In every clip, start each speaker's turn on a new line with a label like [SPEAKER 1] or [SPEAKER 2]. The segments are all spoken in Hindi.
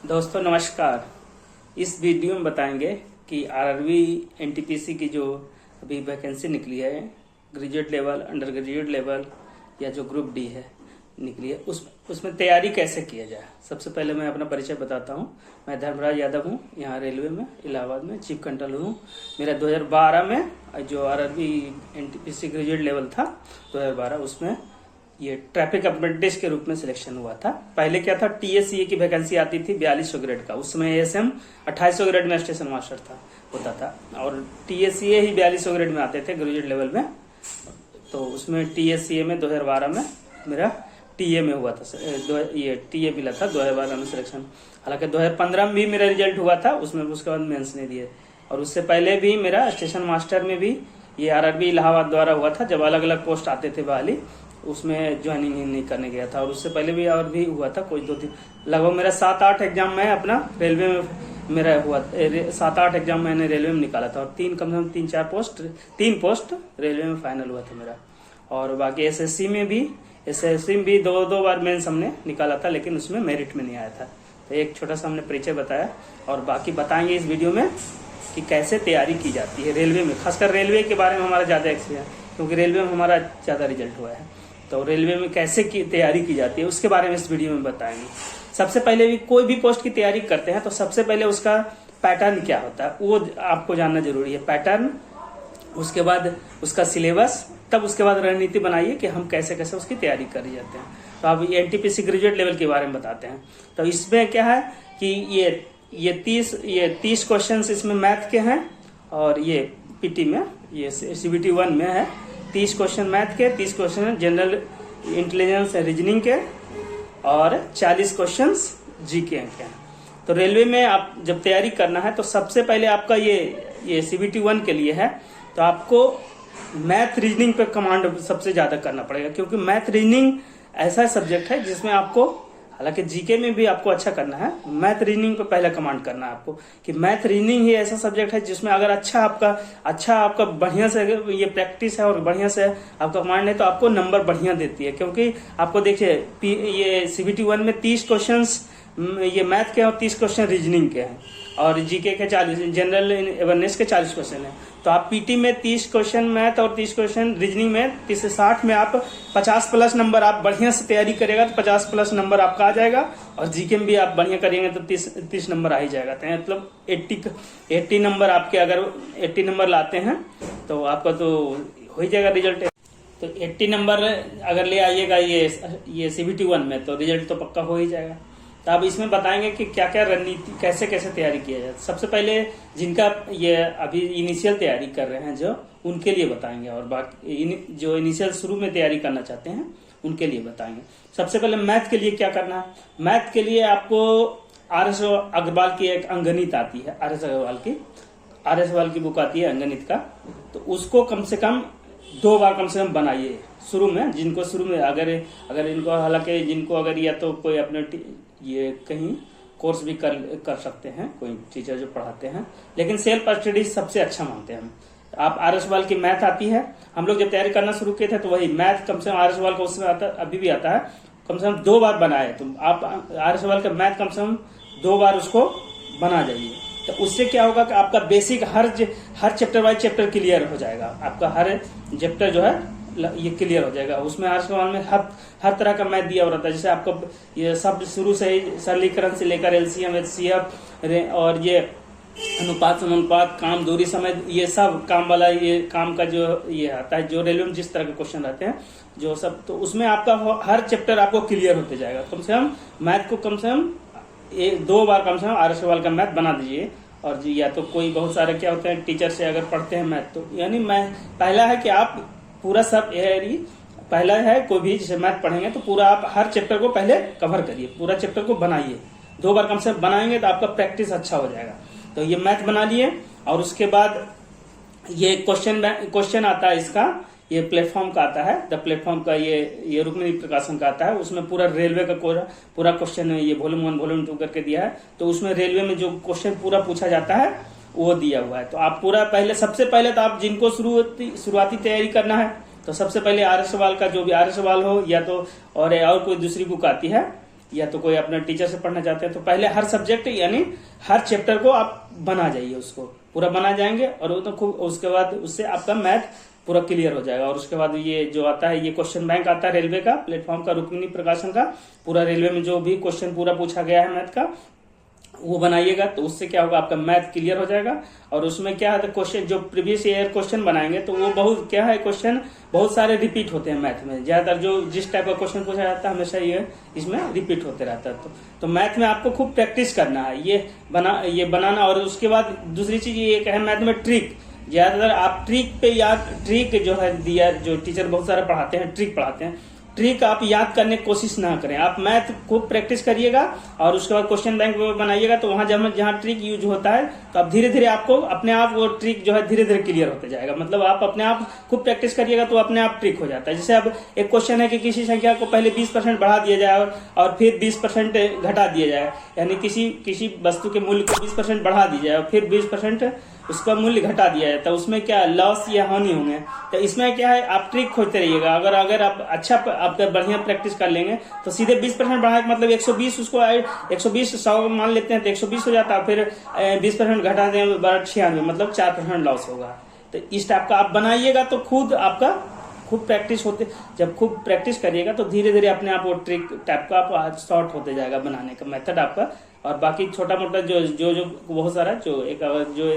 [SPEAKER 1] दोस्तों नमस्कार। इस वीडियो में बताएंगे कि आरआरबी एनटीपीसी की जो अभी वैकेंसी निकली है graduate level, under graduate level या जो ग्रुप डी है निकली है उसमें तैयारी कैसे किया जाए। सबसे पहले मैं अपना परिचय बताता हूँ। मैं धर्मराज यादव हूँ, यहाँ रेलवे में इलाहाबाद में चीफ कंट्रोलर हूँ। मेरा 2012 में जो आरआरबी एनटीपीसी ग्रेजुएट लेवल था 2012 उसमें ये ट्रैफिक अप्रेंटिस के रूप में सिलेक्शन हुआ था। पहले क्या था, टीएससीए की वैकेंसी आती थी 4200 ग्रेड का, उस समय एएसएम 2800 ग्रेड में स्टेशन मास्टर था होता था और टीएससीए ही 4200 ग्रेड में आते थे ग्रेजुएट लेवल में। तो उसमें टीएससीए में 2012 में मेरा टीए में हुआ था, ये टीए मिला था 2012 में सिलेक्शन। हालांकि 2015 में भी मेरा रिजल्ट हुआ था, उसमें उसके बाद मेंस नहीं दिए। और उससे पहले भी मेरा स्टेशन मास्टर में भी ये आरआरबी इलाहाबाद द्वारा हुआ था, जब अलग अलग पोस्ट आते थे बहाली, उसमें ज्वाइनिंग नहीं करने गया था। और उससे पहले भी और भी हुआ था कुछ 2-3, लगभग मेरा 7-8 एग्जाम में अपना रेलवे में मेरा हुआ, 7-8 एग्जाम मैंने रेलवे में निकाला था और कम से कम 3 पोस्ट रेलवे में फाइनल हुआ था मेरा। और बाकी एसएससी में भी दो बार मेंस हमने निकाला था, लेकिन उसमें मेरिट में नहीं आया था। तो एक छोटा सा हमने परिचय बताया और बाकी बताएंगे इस वीडियो में कि कैसे तैयारी की जाती है रेलवे में। खासकर रेलवे के बारे में हमारा ज्यादा एक्सपीरियंस, क्योंकि रेलवे में हमारा ज्यादा रिजल्ट हुआ है। तो रेलवे में कैसे तैयारी की जाती है उसके बारे में इस वीडियो में बताएंगे। सबसे पहले भी कोई भी पोस्ट की तैयारी करते हैं तो सबसे पहले उसका पैटर्न क्या होता है वो आपको जानना जरूरी है। पैटर्न, उसके बाद उसका सिलेबस, तब उसके बाद रणनीति बनाइए कि हम कैसे कैसे उसकी तैयारी कर जाते हैं। तो अब एनटीपीसी ग्रेजुएट लेवल के बारे में बताते हैं। तो इसमें क्या है कि ये 30 क्वेश्चन इसमें मैथ के हैं और ये पीटी में, ये सीबीटी 1 में है 30 क्वेश्चन मैथ के, 30 क्वेश्चन जनरल इंटेलिजेंस रीजनिंग के और 40 क्वेश्चन जीके के हैं। तो रेलवे में आप जब तैयारी करना है तो सबसे पहले आपका ये सीबीटी 1 के लिए है, तो आपको मैथ रीजनिंग पे कमांड सबसे ज्यादा करना पड़ेगा, क्योंकि मैथ रीजनिंग ऐसा सब्जेक्ट है जिसमें आपको, हालांकि जीके में भी आपको अच्छा करना है, मैथ रीजनिंग पे पहले कमांड करना है आपको। कि मैथ रीजनिंग ही ऐसा सब्जेक्ट है जिसमें अगर अच्छा आपका बढ़िया से ये प्रैक्टिस है और बढ़िया से आपका कमांड है तो आपको नंबर बढ़िया देती है। क्योंकि आपको देखिए ये सीबीटी 1 में 30 क्वेश्चन ये मैथ के और 30 क्वेश्चन रीजनिंग के हैं और जीके के 40, जनरल अवेयरनेस के 40 क्वेश्चन है। तो आप पीटी में 30 क्वेश्चन मैथ और 30 क्वेश्चन रीजनिंग में 30 से 60 में आप 50+ नंबर आप बढ़िया से तैयारी करेगा तो 50+ नंबर आपका आ जाएगा। और जीके में भी आप बढ़िया करेंगे तो 30 नंबर आ ही जाएगा। तो मतलब 80 नंबर आपके, अगर 80 नंबर लाते हैं तो आपका तो हो ही जाएगा रिजल्ट। तो 80 नंबर अगर ले आइएगा ये सीबीटी 1 में तो रिजल्ट तो पक्का हो ही जाएगा। तो अब इसमें बताएंगे कि क्या क्या रणनीति, कैसे कैसे तैयारी किया जाए। सबसे पहले जिनका ये अभी इनिशियल तैयारी कर रहे हैं जो, उनके लिए बताएंगे, और बाकी जो इनिशियल शुरू में तैयारी करना चाहते हैं उनके लिए बताएंगे। सबसे पहले मैथ के लिए क्या करना है। मैथ के लिए आपको आर.एस. अग्रवाल की एक अंगणित आती है, आर.एस. अग्रवाल की बुक आती है अंगणित का, तो उसको कम से कम 2 बार कम से कम बनाइए शुरू में। जिनको शुरू में अगर इनको, हालांकि जिनको अगर या तो कोई अपने ये कहीं कोर्स भी कर सकते हैं, कोई टीचर जो पढ़ाते हैं, लेकिन सेल्फ स्टडी सबसे अच्छा मानते हैं हम। आप आर.एस. वाल की मैथ आती है, हम लोग जब तैयारी करना शुरू किए थे तो वही मैथ कम से कम आर.एस. वाल का उसमें आता, अभी भी आता है, कम से कम 2 बार बनाए। तो आप आर.एस. वाल का मैथ कम से कम 2 बार उसको बना जाइए। तो उससे क्या होगा कि आपका बेसिक हर चैप्टर वाइज चैप्टर क्लियर हो जाएगा। आपका हर चैप्टर जो है ये क्लियर हो जाएगा। उसमें आर.एस. में हर तरह का मैथ दिया रहता है। जैसे आपको ये सब शुरू से ही सरलीकरण से लेकर एलसीएम, एचसीएफ और ये अनुपात समानुपात, काम, दूरी, समय, ये सब काम वाला, ये काम का जो ये आता है, जो रेलवे में जिस तरह के क्वेश्चन रहते हैं जो सब, तो उसमें आपका हर चैप्टर आपको क्लियर होते जाएगा। कम से कम मैथ को कम से कम 2 बार कम से कम आर.एस. वाल का मैथ बना दीजिए। और या तो कोई बहुत सारे क्या होते हैं टीचर से अगर पढ़ते हैं मैथ, तो यानी पहला है कि आप पूरा सब पहला है, कोई भी जैसे मैथ पढ़ेंगे तो पूरा आप हर चैप्टर को पहले कवर करिए, पूरा चैप्टर को बनाइए। 2 बार कम से कम बनाएंगे तो आपका प्रैक्टिस अच्छा हो जाएगा। तो ये मैथ बना लिए और उसके बाद ये क्वेश्चन आता है इसका, ये प्लेटफॉर्म का आता है, द प्लेटफॉर्म का, ये रुक्मिणी प्रकाशन का आता है। उसमें पूरा रेलवे का पूरा क्वेश्चन ये वॉल्यूम 1 वॉल्यूम 2 करके दिया है। तो उसमें रेलवे में जो क्वेश्चन पूरा पूछा जाता है वो दिया हुआ है। तो आप पूरा सबसे पहले तो आप जिनको शुरुआती तैयारी करना है तो सबसे पहले आर.एस. वाल का, जो भी आर.एस. वाल हो या तो और कोई दूसरी बुक आती है, या तो कोई अपना टीचर से पढ़ना चाहते हैं, तो पहले हर सब्जेक्ट यानी हर चैप्टर को आप बना जाइए, उसको पूरा बना जाएंगे और वो तो खूब, उसके बाद उससे आपका मैथ पूरा क्लियर हो जाएगा। और उसके बाद ये जो आता है, ये क्वेश्चन बैंक आता है रेलवे का, प्लेटफॉर्म का, रुक्मिणी प्रकाशन का, पूरा रेलवे में जो भी क्वेश्चन पूरा पूछा गया है मैथ का, वो बनाइएगा। तो उससे क्या होगा, आपका मैथ क्लियर हो जाएगा। और उसमें क्या है, क्वेश्चन जो प्रीवियस ईयर क्वेश्चन बनाएंगे तो वो बहुत क्या है, क्वेश्चन बहुत सारे रिपीट होते हैं मैथ में। ज्यादातर जो जिस टाइप का क्वेश्चन पूछा जाता है हमेशा ये इसमें रिपीट होते रहता है। तो मैथ में आपको खूब प्रैक्टिस करना है, ये बनाना। और उसके बाद दूसरी चीज ये है मैथ में ट्रिक, ज्यादातर आप ट्रिक पे याद, ट्रिक जो है दिया, जो टीचर बहुत सारा पढ़ाते हैं ट्रिक पढ़ाते हैं, ट्रिक आप याद करने की कोशिश ना करें। आप मैथ खूब प्रैक्टिस करिएगा और उसके बाद क्वेश्चन बैंक बनाइएगा। तो वहां जहां ट्रिक यूज होता है तो आप धीरे धीरे आपको अपने आप वो ट्रिक जो है धीरे धीरे क्लियर होते जाएगा। मतलब आप अपने आप खूब प्रैक्टिस करिएगा तो अपने आप ट्रिक हो जाता है। जैसे अब एक क्वेश्चन है कि किसी संख्या को पहले 20% बढ़ा दिया जाए और फिर 20% घटा दिया जाए, यानी किसी वस्तु के मूल्य को 20% बढ़ा दी जाए और फिर 20% उसका मूल्य घटा दिया जाए, तो उसमें क्या लॉस या हानि होंगे। तो इसमें क्या है, आप ट्रिक खोजते रहिएगा। अगर आप अच्छा आपका बढ़िया प्रैक्टिस कर लेंगे तो सीधे 20% बढ़ाए मतलब 120, उसको 120 100 मान लेते हैं तो 120 हो जाता है, फिर 20% घटा दें 96, मतलब 4% लॉस होगा। तो इस टाइप का आप बनाइएगा तो खुद आपका खूब प्रैक्टिस होते, जब खूब प्रैक्टिस करिएगा तो धीरे धीरे अपने आप वो ट्रिक टाइप का आप शॉर्ट होते जाएगा बनाने का मेथड आपका। और बाकी छोटा मोटा जो बहुत सारा जो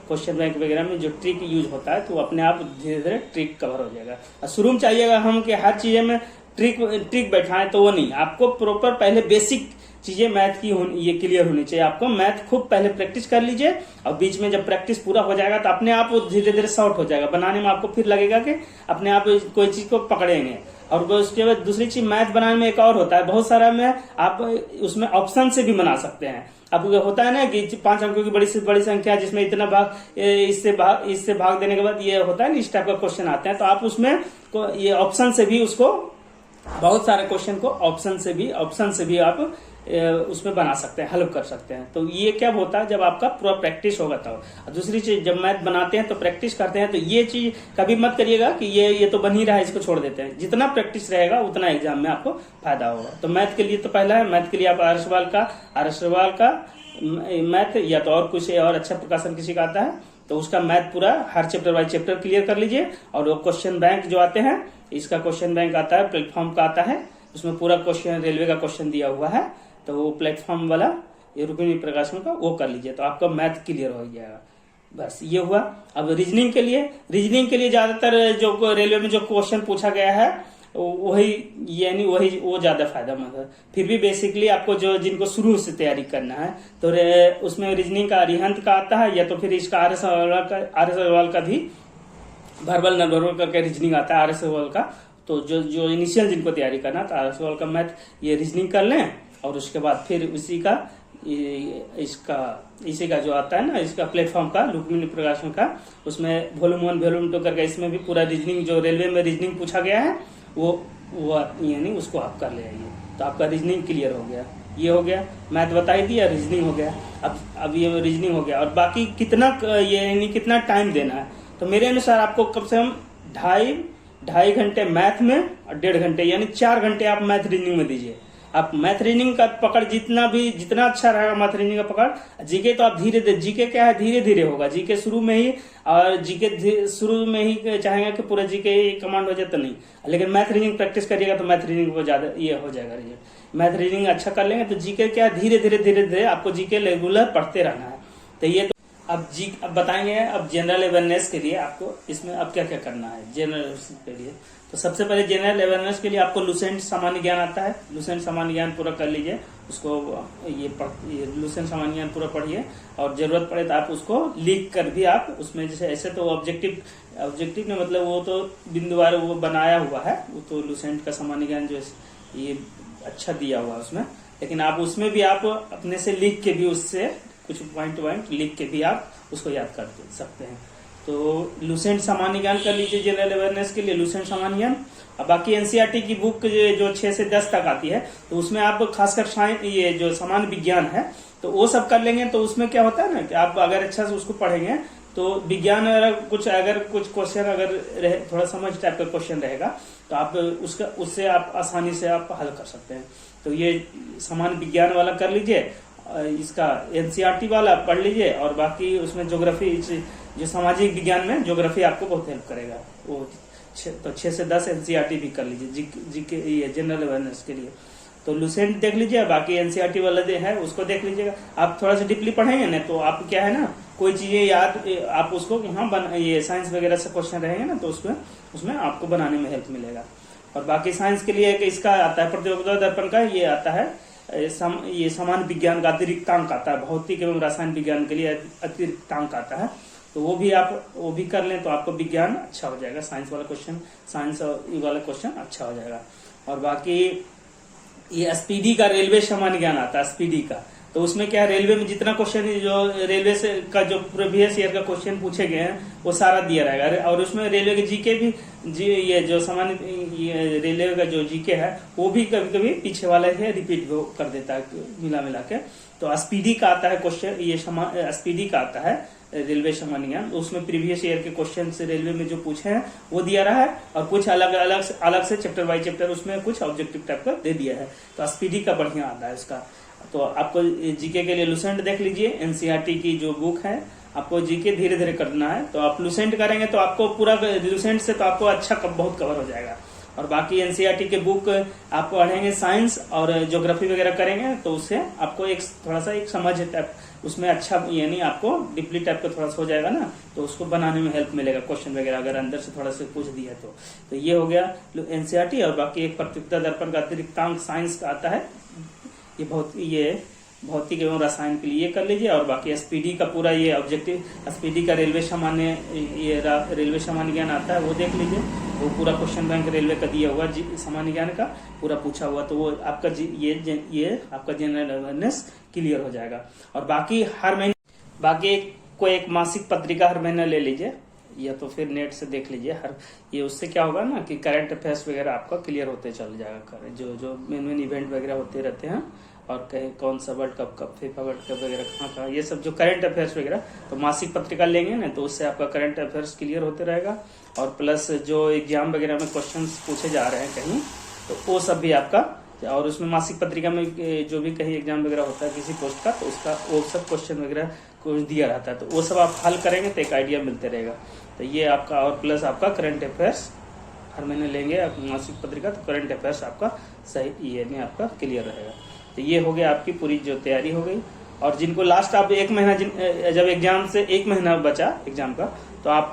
[SPEAKER 1] क्वेश्चन बैंक वगैरह में जो ट्रिक यूज होता है तो अपने आप धीरे धीरे ट्रिक कवर हो जाएगा। और शुरू में चाहिएगा हम कि हर चीजें में ट्रिक बैठाएं, तो वो नहीं, आपको प्रॉपर पहले बेसिक चीजें मैथ की ये क्लियर होनी चाहिए। आपको मैथ खूब पहले प्रैक्टिस कर लीजिए और बीच में जब प्रैक्टिस पूरा हो जाएगा तो अपने आप वो धीरे धीरे शॉर्ट हो जाएगा बनाने में। आपको फिर लगेगा कि अपने आप कोई चीज को पकड़ेंगे। और उसके बाद दूसरी चीज मैथ बनाने में एक और होता है, बहुत सारा में आप उसमें ऑप्शन से भी बना सकते हैं। अब होता है ना कि 5 अंकों की बड़ी से बड़ी संख्या जिसमें इतना भाग इससे भाग देने के बाद ये होता है ना, इस टाइप का क्वेश्चन आते हैं। तो आप उसमें ये ऑप्शन से भी उसको, बहुत सारे क्वेश्चन को ऑप्शन से भी आप उसमें बना सकते हैं, हल कर सकते हैं। तो ये क्या होता है, जब आपका पूरा प्रैक्टिस होगा तब। दूसरी चीज, जब मैथ बनाते हैं तो प्रैक्टिस करते हैं, तो ये चीज कभी मत करिएगा कि ये तो बन ही रहा है इसको छोड़ देते हैं। जितना प्रैक्टिस रहेगा उतना एग्जाम में आपको फायदा होगा। तो मैथ के लिए तो पहला है, मैथ के लिए आप आर एस सवाल का मैथ या तो और कुछ और अच्छा प्रकाशन किसी का आता है तो उसका मैथ पूरा हर चैप्टर वाइज चैप्टर क्लियर कर लीजिए। और वो क्वेश्चन बैंक जो आते हैं, इसका क्वेश्चन बैंक आता है, प्लेटफॉर्म का आता है, उसमें पूरा क्वेश्चन रेलवे का क्वेश्चन दिया हुआ है, तो वो प्लेटफॉर्म वाला ये रुक्मिणी प्रकाशन का वो कर लीजिए तो आपका मैथ क्लियर हो जाएगा। बस ये हुआ। अब रीजनिंग के लिए ज्यादातर जो रेलवे में जो क्वेश्चन पूछा गया है वही वो ज्यादा फायदेमंद है। फिर भी बेसिकली आपको जिनको शुरू से तैयारी करना है तो उसमें रीजनिंग का अरिहंत का आता है, या तो फिर इसका आर एस अग्रवाल का भी वर्बल नॉन वर्बल करके रीजनिंग आता है आर एस अग्रवाल का। तो जो इनिशियल जिनको तैयारी करना तो आर एस अग्रवाल का मैथ ये रीजनिंग कर लें। और उसके बाद फिर इसी का जो आता है ना, इसका प्लेटफॉर्म का रुक्मिणी प्रकाशन का, उसमें वॉल्यूम 1 वॉल्यूम 2 करके इसमें भी पूरा रीजनिंग जो रेलवे में रीजनिंग पूछा गया है वो यानी उसको आप कर ले आइए तो आपका रीजनिंग क्लियर हो गया। ये हो गया, मैथ बता ही दिया, रीजनिंग हो गया। अब ये रीजनिंग हो गया। और बाकी कितना टाइम देना है, तो मेरे अनुसार आपको कम से कम ढाई घंटे मैथ में और 1.5 घंटे यानी 4 घंटे आप मैथ रीजनिंग में दीजिए। आप मैथ रीजनिंग का पकड़ जितना अच्छा रहेगा मैथ रीजनिंग का पकड़, जीके तो आप जीके क्या है धीरे धीरे होगा। जीके शुरू में ही, और जीके शुरू में ही चाहेंगे कि पूरा जीके कमांड हो जाए तो नहीं, लेकिन मैथ रीजनिंग प्रैक्टिस करिएगा तो मैथ रीजनिंग को ज्यादा ये हो जाएगा रिजल्ट। मैथ रीजनिंग अच्छा कर लेंगे तो जीके क्या धीरे धीरे आपको जीके रेगुलर पढ़ते रहना है। तो ये अब बताएंगे अब जनरल अवेयरनेस के लिए आपको इसमें अब क्या क्या करना है जनरल के लिए। तो सबसे पहले जनरल अवेयरनेस के लिए आपको लुसेंट सामान्य ज्ञान आता है, लुसेंट सामान्य ज्ञान पूरा कर लीजिए। उसको ये लुसेंट सामान्य ज्ञान पूरा पढ़िए और जरूरत पड़े तो आप उसको लिख कर भी आप उसमें, जैसे ऐसे तो ऑब्जेक्टिव में मतलब वो तो बिंदुवार वो बनाया हुआ है, वो तो लुसेंट का सामान्य ज्ञान जो ये अच्छा दिया हुआ है उसमें, लेकिन आप उसमें भी आप अपने से लिख के भी उससे कुछ पॉइंट लिख के भी आप उसको याद कर सकते हैं। तो लुसेंट सामान्य ज्ञान कर लीजिए जनरल अवेयरनेस के लिए, लुसेंट सामान्य ज्ञान। अब बाकी एनसीईआरटी की बुक जो 6 से 10 तक आती है तो उसमें आप खासकर ये जो सामान्य विज्ञान है तो वो सब कर लेंगे। तो उसमें क्या होता है ना कि आप अगर अच्छा से उसको पढ़ेंगे तो विज्ञान अगर कुछ क्वेश्चन अगर थोड़ा समझ टाइप का क्वेश्चन रहेगा तो आप उससे आप आसानी से आप हल कर सकते हैं। तो ये सामान्य विज्ञान वाला कर लीजिए, इसका एनसीईआरटी वाला पढ़ लीजिए, और बाकी उसमें ज्योग्राफी, जो सामाजिक विज्ञान में ज्योग्राफी आपको बहुत हेल्प करेगा, वो तो 6 से 10 एनसीईआरटी भी कर लीजिए जीके ये जनरल अवेयरनेस के लिए। तो लुसेंट देख लीजिए, बाकी एनसीईआरटी वाला जो है उसको देख लीजिएगा। आप थोड़ा सा डीपली पढ़ेंगे ना तो आप क्या है ना, कोई चीजें याद आप उसको यहाँ ये साइंस वगैरह से क्वेश्चन रहेंगे ना तो उसमें आपको बनाने में हेल्प मिलेगा। और बाकी साइंस के लिए इसका आता है प्रतियोगिता दर्पण का, ये आता है ये सामान्य विज्ञान का अतिरिक्तांक आता है, भौतिक एवं रसायन विज्ञान के लिए अतिरिक्तांक आता है, तो वो भी कर लें तो आपको विज्ञान अच्छा हो जाएगा, साइंस वाला क्वेश्चन, साइंस वाला क्वेश्चन अच्छा हो जाएगा। और बाकी ये एसपीडी का रेलवे सामान्य ज्ञान आता है, एसपीडी का, तो उसमें क्या है, रेलवे में जितना क्वेश्चन जो रेलवे से का जो प्रीवियस ईयर का क्वेश्चन पूछे गए हैं वो सारा दिया रहेगा। और उसमें रेलवे के जीके भी ये जो सामान्य ये रेलवे का जो जीके है वो भी कभी कभी पीछे वाला है रिपीट कर देता है मिला के। तो एसपीडी का आता है क्वेश्चन, ये एसपीडी का आता है रेलवे सामान्य ज्ञान, उसमें प्रीवियस ईयर के क्वेश्चन से रेलवे में जो पूछे हैं वो दिया रहा है, और कुछ अलग से चैप्टर बाय चैप्टर उसमें कुछ ऑब्जेक्टिव टाइप का दे दिया है। तो एसपीडी का बढ़िया आता है उसका। तो आपको जीके के लिए लुसेंट देख लीजिए, एनसीईआरटी की जो बुक है, आपको जीके धीरे धीरे करना है, तो आप लुसेंट करेंगे तो आपको पूरा लुसेंट से तो आपको अच्छा बहुत कवर हो जाएगा। और बाकी एनसीईआरटी के बुक आप पढ़ेंगे साइंस और ज्योग्राफी वगैरह करेंगे तो उससे आपको एक थोड़ा सा एक समझ टाइप उसमें अच्छा, यानी आपको डीपली टाइप का थोड़ा सा हो जाएगा ना, तो उसको बनाने में हेल्प मिलेगा क्वेश्चन वगैरह अगर अंदर से थोड़ा सा पूछ दिया तो ये हो गया एनसीईआरटी। और बाकी एक प्रतियोगिता दर्पण का अतिरिक्तांक साइंस का आता है, ये भौतिक एवं रसायन के लिए कर लीजिए। और बाकी एसपीडी का पूरा ये ऑब्जेक्टिव, एसपीडी का रेलवे सामान्य ज्ञान आता है वो देख लीजिए, वो पूरा क्वेश्चन बैंक रेलवे का दिया हुआ सामान्य ज्ञान का पूरा पूछा हुआ, तो वो आपका ये आपका जनरल अवेयरनेस क्लियर हो जाएगा। और बाकी हर महीने कोई एक मासिक पत्रिका हर महीना ले लीजिए, या तो फिर नेट से देख लीजिए ये उससे क्या होगा ना कि करंट अफेयर्स वगैरह आपका क्लियर होते चल जाएगा, जो मेन इवेंट वगैरह होते रहते हैं, और कहीं कौन सा world cup FIFA world cup वगैरह कहाँ, ये सब जो करंट अफेयर्स वगैरह, तो मासिक पत्रिका लेंगे ना तो उससे आपका करंट अफेयर्स क्लियर होते रहेगा। और प्लस जो एग्जाम वगैरह में क्वेश्चन पूछे जा रहे हैं कहीं, तो वो सब भी आपका, और उसमें मासिक पत्रिका में जो भी कहीं एग्जाम वगैरह होता है किसी पोस्ट का, तो उसका वो सब क्वेश्चन वगैरह कुछ दिया रहता है, तो वो सब आप हल करेंगे तो एक आइडिया मिलते रहेगा। तो ये आपका, और प्लस आपका करंट अफेयर्स हर महीने लेंगे आप मासिक पत्रिका, तो करंट अफेयर्स आपका सही यानी आपका क्लियर रहेगा। तो ये हो गया आपकी पूरी जो तैयारी हो गई। और जिनको लास्ट आप एक महीना जब एग्जाम से एक महीना बचा एग्जाम का, तो आप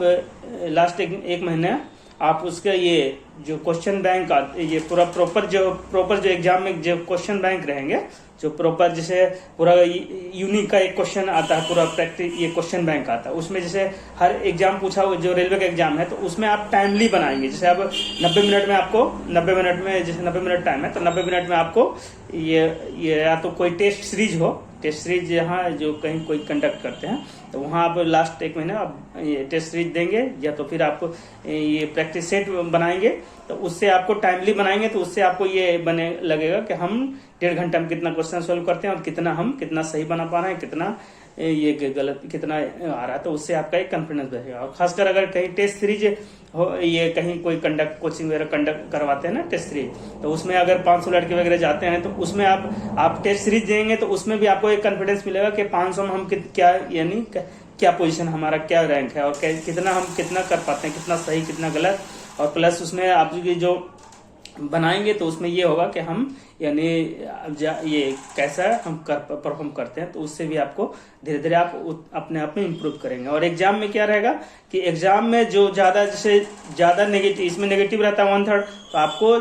[SPEAKER 1] लास्ट एक महीना आप उसका ये जो क्वेश्चन बैंक का ये पूरा प्रॉपर जो एग्जाम में जो क्वेश्चन बैंक रहेंगे, जो प्रॉपर जैसे पूरा यूनिक का एक क्वेश्चन आता है, पूरा प्रैक्टिस ये क्वेश्चन बैंक आता है, उसमें जैसे हर एग्जाम पूछा हुआ जो रेलवे का एग्जाम है तो उसमें आप टाइमली बनाएंगे। जैसे अब 90 मिनट में आपको 90 मिनट में जैसे 90 मिनट टाइम है तो 90 मिनट में आपको ये या तो कोई टेस्ट सीरीज यहाँ जो कहीं कोई कंडक्ट करते हैं तो वहाँ आप लास्ट एक महीना आप ये टेस्ट सीरीज देंगे, या तो फिर आपको ये प्रैक्टिस सेट बनाएंगे, तो उससे आपको टाइमली बनाएंगे तो उससे आपको ये बने लगेगा कि हम 1.5 घंटा में कितना क्वेश्चन सोल्व करते हैं और कितना सही बना पा रहे हैं, कितना ये गलत कितना आ रहा है, तो उससे आपका एक कॉन्फिडेंस बढ़ेगा। और खासकर अगर कहीं टेस्ट सीरीज हो, ये कहीं कोई कोचिंग वगैरह कंडक्ट करवाते हैं ना टेस्ट सीरीज, तो उसमें अगर 500 लड़के वगैरह जाते हैं तो उसमें आप टेस्ट सीरीज देंगे तो उसमें भी आपको एक कॉन्फिडेंस मिलेगा कि 500 में हम क्या यानी क्या पोजीशन हमारा क्या रैंक है, और कितना कर पाते हैं, कितना सही कितना गलत। और प्लस उसमें आप जो बनाएंगे तो उसमें ये होगा कि हम यानी ये कैसा हम परफॉर्म करते हैं, तो उससे भी आपको धीरे धीरे आप अपने आप में इम्प्रूव करेंगे। और एग्जाम में क्या रहेगा कि एग्जाम में जो ज्यादा नेगेटिव, इसमें नेगेटिव रहता है 1/3, तो आपको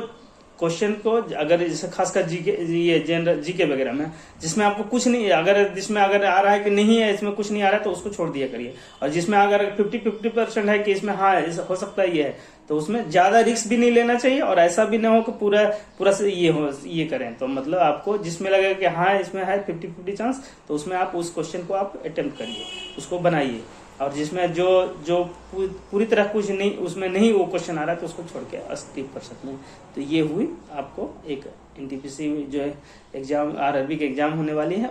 [SPEAKER 1] क्वेश्चन को अगर जैसे खासकर ये जनरल जीके वगैरह में जिसमें आपको कुछ नहीं, जिसमें अगर आ रहा है कि नहीं है, इसमें कुछ नहीं आ रहा है तो उसको छोड़ दिया करिए। और जिसमें अगर 50% है कि इसमें हाँ हो सकता है ये है, तो उसमें ज्यादा रिस्क भी नहीं लेना चाहिए, और ऐसा भी ना हो कि पूरा से ये करें। तो मतलब आपको जिसमें लगेगा कि हाँ इसमें है 50-50 चांस, तो उसमें आप उस क्वेश्चन को आप अटेम्प्ट करिए, उसको बनाइए। और जिसमें जो पूरी तरह कुछ नहीं उसमें नहीं वो क्वेश्चन आ रहा है तो उसको छोड़ के 80% में। तो ये हुई आपको एक एनटीपीसी जो है एग्जाम आरआरबी के एग्जाम होने वाली है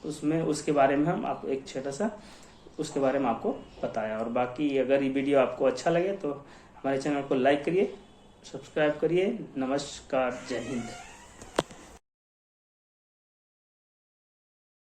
[SPEAKER 1] उसमें उसके बारे में हम आपको एक छोटा सा उसके बारे में आपको बताया। और बाकी अगर ये वीडियो आपको अच्छा लगे तो हमारे चैनल को लाइक करिए, सब्सक्राइब करिए। नमस्कार, जय हिंद।